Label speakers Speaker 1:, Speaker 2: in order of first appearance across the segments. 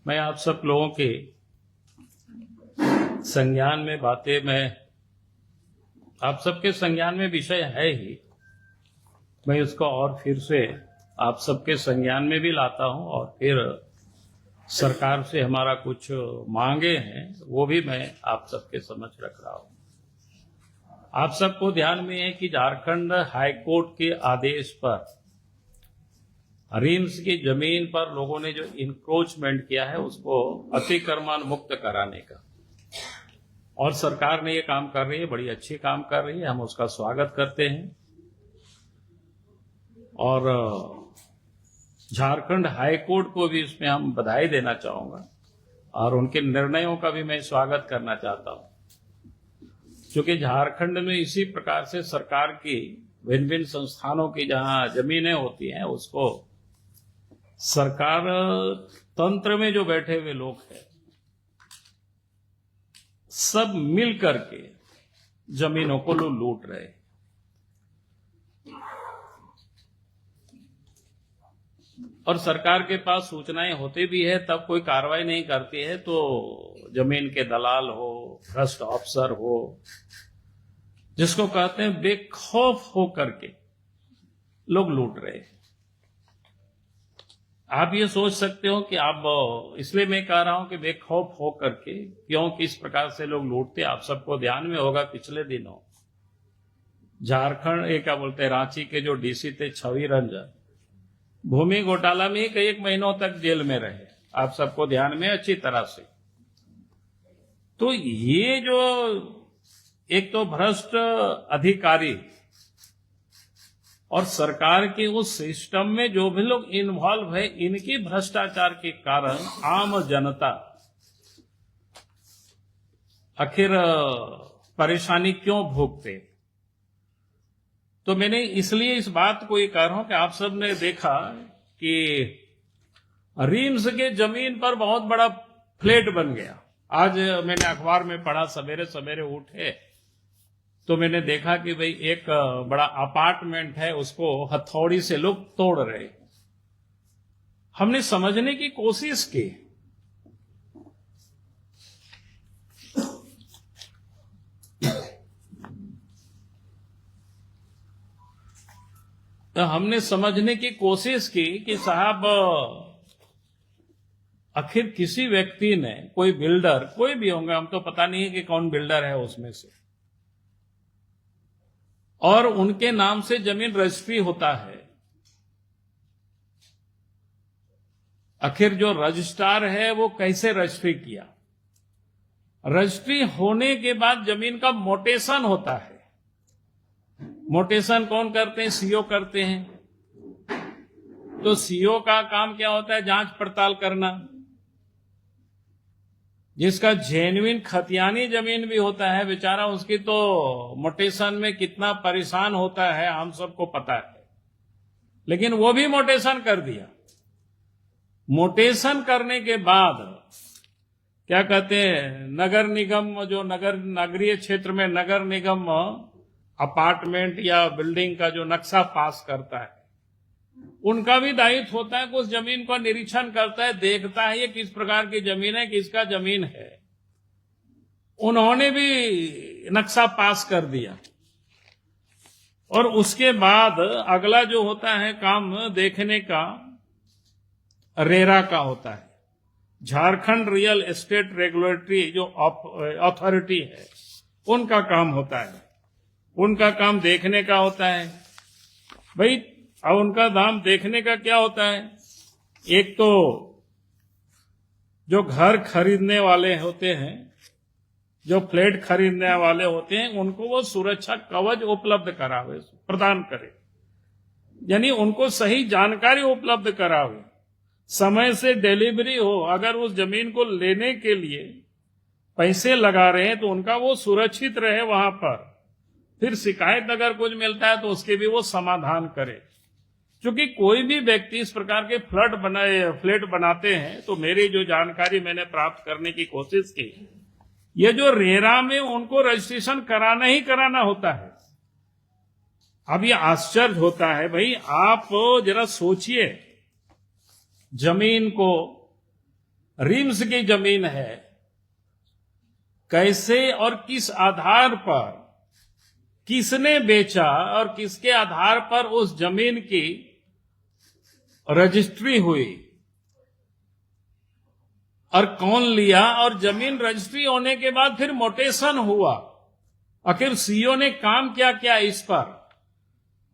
Speaker 1: मैं आप सब लोगों के संज्ञान में बातें आप सबके संज्ञान में विषय है ही, मैं इसको और फिर से आप सबके संज्ञान में भी लाता हूं और फिर सरकार से हमारा कुछ मांगे हैं वो भी मैं आप सबके समझ रख रहा हूं। आप सबको ध्यान में है कि झारखंड हाईकोर्ट के आदेश पर रिम्स की जमीन पर लोगों ने जो इंक्रोचमेंट किया है उसको अतिक्रमण मुक्त कराने का, और सरकार ने ये काम कर रही है, बड़ी अच्छी काम कर रही है, हम उसका स्वागत करते हैं। और झारखंड हाईकोर्ट को भी इसमें हम बधाई देना चाहूंगा और उनके निर्णयों का भी मैं स्वागत करना चाहता हूं, क्योंकि झारखंड में इसी प्रकार से सरकार की भिन्न भिन्न संस्थानों की जहां जमीनें होती हैं उसको सरकार तंत्र में जो बैठे हुए लोग हैं सब मिल करके जमीनों को लूट रहे हैं। और सरकार के पास सूचनाएं होती भी है तब कोई कार्रवाई नहीं करती है, तो जमीन के दलाल हो, भ्रष्ट अफसर हो, जिसको कहते हैं बेखौफ हो करके लोग लूट रहे हैं। आप ये सोच सकते हो कि आप, इसलिए मैं कह रहा हूं कि बेखौफ हो करके क्यों, किस प्रकार से लोग लूटते, आप सबको ध्यान में होगा पिछले दिनों झारखंड क्या बोलते हैं, रांची के जो डीसी थे छवि रंजन, भूमि घोटाला में कई एक महीनों तक जेल में रहे, आप सबको ध्यान में अच्छी तरह से। तो ये जो एक तो भ्रष्ट अधिकारी और सरकार के उस सिस्टम में जो भी लोग इन्वॉल्व है, इनकी भ्रष्टाचार के कारण आम जनता आखिर परेशानी क्यों भोगते। तो मैंने इसलिए इस बात को ये कह रहा हूं कि आप सब ने देखा कि रिम्स के जमीन पर बहुत बड़ा फ्लैट बन गया। आज मैंने अखबार में पढ़ा, सवेरे सवेरे उठे तो मैंने देखा कि भाई एक बड़ा अपार्टमेंट है, उसको हथौड़ी से लोग तोड़ रहे। हमने समझने की कोशिश की, तो हमने समझने की कोशिश की कि साहब आखिर किसी व्यक्ति ने, कोई बिल्डर, कोई भी होंगे, हम तो पता नहीं है कि कौन बिल्डर है उसमें से, और उनके नाम से जमीन रजिस्ट्री होता है। आखिर जो रजिस्ट्रार है वो कैसे रजिस्ट्री किया, रजिस्ट्री होने के बाद जमीन का मोटेशन होता है। मोटेशन कौन करते हैं? सीओ करते हैं। तो सीओ का काम क्या होता है? जांच पड़ताल करना। जिसका जेन्युइन खतियानी जमीन भी होता है बेचारा, उसकी तो मोटेशन में कितना परेशान होता है हम सबको पता है, लेकिन वो भी मोटेशन कर दिया। मोटेशन करने के बाद क्या कहते हैं, नगर निगम, जो नगरीय क्षेत्र में नगर निगम अपार्टमेंट या बिल्डिंग का जो नक्शा पास करता है, उनका भी दायित्व होता है कि उस जमीन का निरीक्षण करता है, देखता है ये किस प्रकार की जमीन है, किसका जमीन है। उन्होंने भी नक्शा पास कर दिया और उसके बाद अगला जो होता है काम देखने का, रेरा का होता है, झारखंड रियल एस्टेट रेगुलेटरी जो अथॉरिटी है, उनका काम होता है। उनका काम देखने का होता है भाई। अब उनका दाम देखने का क्या होता है? एक तो जो घर खरीदने वाले होते हैं, जो फ्लैट खरीदने वाले होते हैं, उनको वो सुरक्षा कवच उपलब्ध करावे, प्रदान करे, यानी उनको सही जानकारी उपलब्ध करावे, समय से डिलीवरी हो। अगर उस जमीन को लेने के लिए पैसे लगा रहे हैं तो उनका वो सुरक्षित रहे वहां पर। फिर शिकायत अगर कुछ मिलता है तो उसके भी वो समाधान करे। क्योंकि कोई भी व्यक्ति इस प्रकार के फ्लैट बनाते हैं, तो मेरी जो जानकारी मैंने प्राप्त करने की कोशिश की, ये जो रेरा में उनको रजिस्ट्रेशन कराना ही कराना होता है। अब ये आश्चर्य होता है भाई, आप जरा सोचिए, जमीन को रिम्स की जमीन है, कैसे और किस आधार पर, किसने बेचा और किसके आधार पर उस जमीन की रजिस्ट्री हुई और कौन लिया, और जमीन रजिस्ट्री होने के बाद फिर मोटेशन हुआ, आखिर सीईओ ने काम क्या किया इस पर,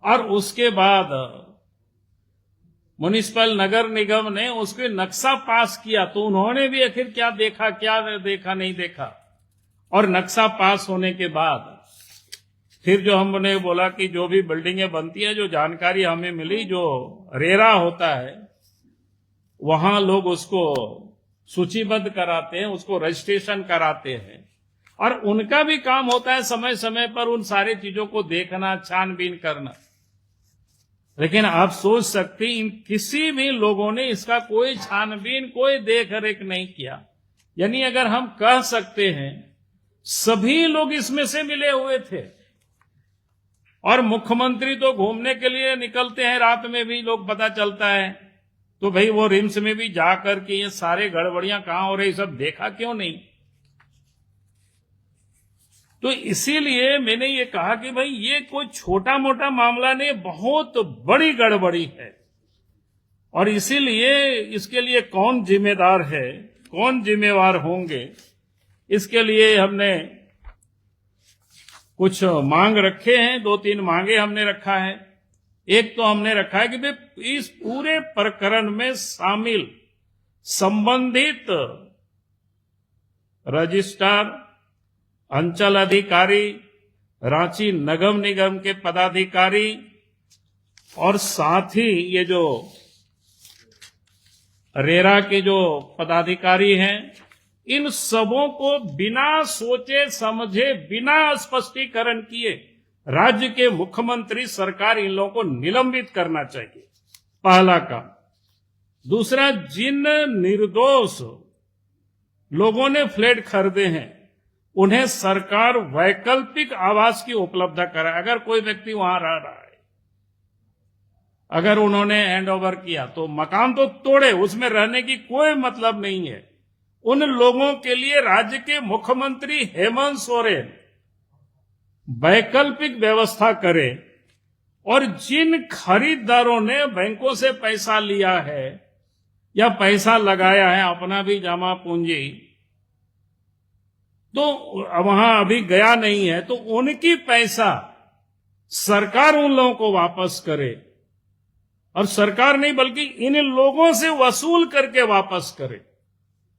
Speaker 1: और उसके बाद म्युनिसिपल नगर निगम ने उसके नक्शा पास किया, तो उन्होंने भी आखिर क्या देखा, क्या देखा, नहीं देखा। और नक्शा पास होने के बाद फिर जो हमने बोला कि जो भी बिल्डिंगें बनती है, जो जानकारी हमें मिली, जो रेरा होता है वहां लोग उसको सूचीबद्ध कराते हैं, उसको रजिस्ट्रेशन कराते हैं, और उनका भी काम होता है समय समय पर उन सारी चीजों को देखना, छानबीन करना। लेकिन आप सोच सकते इन किसी भी लोगों ने इसका कोई छानबीन, कोई देख रेख नहीं किया। यानी अगर हम कह सकते हैं सभी लोग इसमें से मिले हुए थे, और मुख्यमंत्री तो घूमने के लिए निकलते हैं, रात में भी लोग पता चलता है, तो भाई वो रिम्स में भी जाकर के ये सारे गड़बड़ियां कहां हो रही सब देखा क्यों नहीं। तो इसीलिए मैंने ये कहा कि भाई ये कोई छोटा मोटा मामला नहीं, बहुत बड़ी गड़बड़ी है, और इसीलिए इसके लिए कौन जिम्मेदार है, कौन जिम्मेवार होंगे, इसके लिए हमने कुछ मांग रखे हैं, 2-3 मांगे हमने रखा है। एक तो हमने रखा है कि भाई इस पूरे प्रकरण में शामिल संबंधित रजिस्ट्रार, अंचल अधिकारी, रांची नगर निगम के पदाधिकारी, और साथ ही ये जो रेरा के जो पदाधिकारी हैं, इन सबों को बिना सोचे समझे, बिना स्पष्टीकरण किए राज्य के मुख्यमंत्री, सरकार इन लोगों को निलंबित करना चाहिए, पहला काम। दूसरा, जिन निर्दोष लोगों ने फ्लैट खरीदे हैं उन्हें सरकार वैकल्पिक आवास की उपलब्धता कराए। अगर कोई व्यक्ति वहां रह रहा है, अगर उन्होंने हैंड ओवर किया तो मकान तो तोड़े, उसमें रहने की कोई मतलब नहीं है। उन लोगों के लिए राज्य के मुख्यमंत्री हेमंत सोरेन वैकल्पिक व्यवस्था करे, और जिन खरीदारों ने बैंकों से पैसा लिया है या पैसा लगाया है, अपना भी जमा पूंजी, तो वहां अभी गया नहीं है, तो उनकी पैसा सरकार उन लोगों को वापस करे, और सरकार नहीं बल्कि इन लोगों से वसूल करके वापस करे,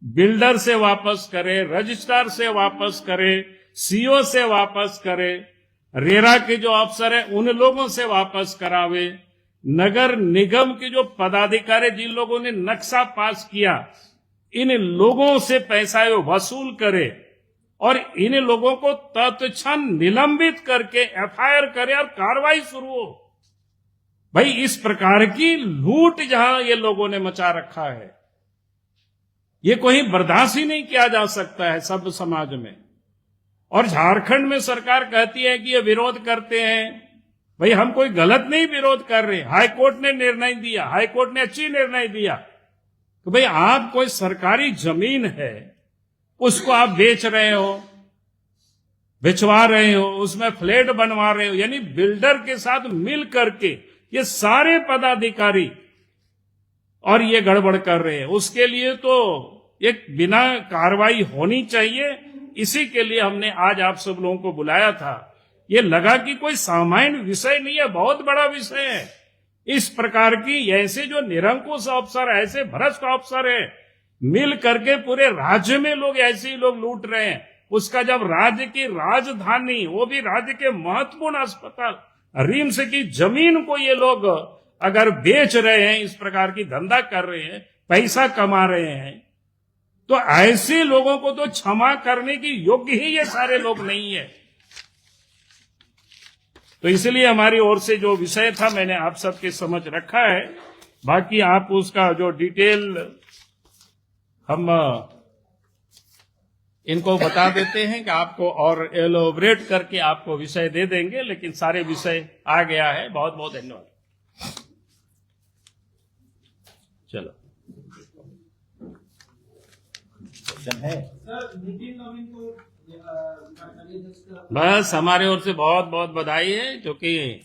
Speaker 1: बिल्डर से वापस करे, रजिस्ट्रार से वापस करे, सीओ से वापस करे, रेरा के जो अफसर है उन लोगों से वापस करावे, नगर निगम के जो पदाधिकारी जिन लोगों ने नक्शा पास किया, इन लोगों से पैसा वसूल करे, और इन लोगों को तत्क्षण निलंबित करके एफआईआर करे और कार्रवाई शुरू हो। भाई इस प्रकार की लूट जहां ये लोगों ने मचा रखा है, ये कोई बर्दाश्त ही नहीं किया जा सकता है सब समाज में। और झारखंड में सरकार कहती है कि ये विरोध करते हैं, भाई हम कोई गलत नहीं विरोध कर रहे, हाईकोर्ट ने निर्णय दिया, हाईकोर्ट ने अच्छी निर्णय दिया कि भाई आप कोई सरकारी जमीन है उसको आप बेच रहे हो, बेचवा रहे हो, उसमें फ्लैट बनवा रहे हो, यानी बिल्डर के साथ मिल करके ये सारे पदाधिकारी और ये गड़बड़ कर रहे हैं, उसके लिए तो एक बिना कार्रवाई होनी चाहिए। इसी के लिए हमने आज आप सब लोगों को बुलाया था। ये लगा कि कोई सामान्य विषय नहीं है, बहुत बड़ा विषय है। इस प्रकार की ऐसे जो निरंकुश अफसर, ऐसे भ्रष्ट अफसर है, मिल करके पूरे राज्य में लोग ऐसे ही लोग लूट रहे हैं। उसका जब राज्य की राजधानी, वो भी राज्य के महत्वपूर्ण अस्पताल रिम्स की जमीन को ये लोग अगर बेच रहे हैं, इस प्रकार की धंधा कर रहे हैं, पैसा कमा रहे हैं, तो ऐसे लोगों को तो क्षमा करने की योग्य ही ये सारे लोग नहीं है। तो इसलिए हमारी ओर से जो विषय था मैंने आप सबके समझ रखा है। बाकी आप उसका जो डिटेल हम इनको बता देते हैं कि आपको और एलोबरेट करके आपको विषय दे देंगे, लेकिन सारे विषय आ गया है। बहुत बहुत धन्यवाद। चलो।
Speaker 2: सिचुएशन है।
Speaker 1: बस हमारे ओर से बहुत बहुत बधाई है, क्योंकि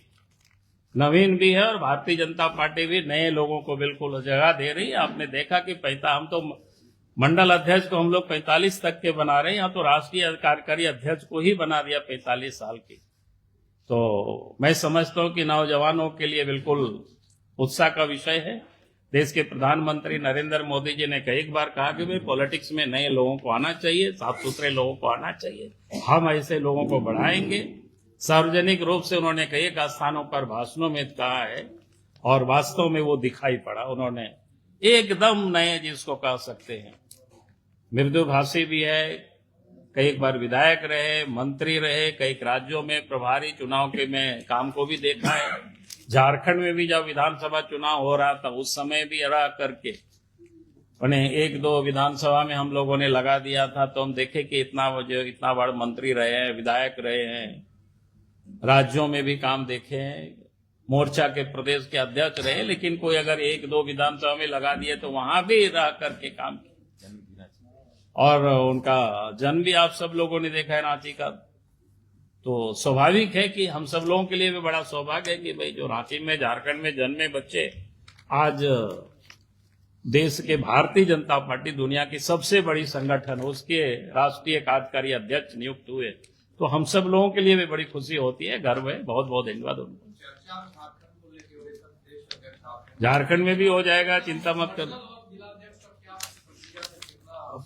Speaker 1: नवीन भी है और भारतीय जनता पार्टी भी नए लोगों को बिल्कुल जगह दे रही है। आपने देखा कि हम तो मंडल अध्यक्ष को हम लोग 45 तक के बना रहे हैं, यहाँ तो राष्ट्रीय कार्यकारी अध्यक्ष को ही बना दिया 45 साल की। तो मैं समझता हूं कि नौजवानों के लिए बिल्कुल उत्साह का विषय है। देश के प्रधानमंत्री नरेंद्र मोदी जी ने कई बार कहा कि भाई पॉलिटिक्स में नए लोगों को आना चाहिए, साफ सुथरे लोगों को आना चाहिए। हम ऐसे लोगों को बढ़ाएंगे। सार्वजनिक रूप से उन्होंने कई स्थानों पर भाषणों में कहा है और वास्तव में वो दिखाई पड़ा। उन्होंने एकदम नए जिसको कह सकते हैं, मृदुभाषी भी है, कई बार विधायक रहे, मंत्री रहे, कई राज्यों में प्रभारी चुनाव के में काम को भी देखा है। झारखंड में भी जब विधानसभा चुनाव हो रहा था उस समय भी रह करके उन्हें 1-2 विधानसभा में हम लोगों ने लगा दिया था। तो हम देखे कि इतना बड़ा मंत्री रहे हैं, विधायक रहे हैं, राज्यों में भी काम देखे हैं, मोर्चा के प्रदेश के अध्यक्ष रहे, लेकिन कोई अगर 1-2 विधानसभा में लगा दिए तो वहां भी रह करके काम किया। और उनका जन्म भी आप सब लोगों ने देखा है, रांची का। तो स्वाभाविक है कि हम सब लोगों के लिए भी बड़ा सौभाग्य है कि भाई जो रांची में, झारखंड में जन्मे बच्चे आज देश के भारतीय जनता पार्टी, दुनिया की सबसे बड़ी संगठन, उसके राष्ट्रीय कार्यकारी अध्यक्ष नियुक्त हुए। तो हम सब लोगों के लिए भी बड़ी खुशी होती है, गर्व है। बहुत बहुत धन्यवाद उनको। झारखंड में भी हो जाएगा, चिंता मत करो।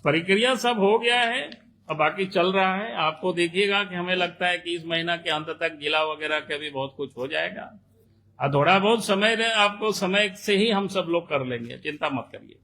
Speaker 1: प्रक्रिया सब हो गया है, अब बाकी चल रहा है। आपको देखिएगा कि हमें लगता है कि इस महीना के अंत तक जिला वगैरह का भी बहुत कुछ हो जाएगा। थोड़ा बहुत समय आपको समय से ही हम सब लोग कर लेंगे, चिंता मत करिए।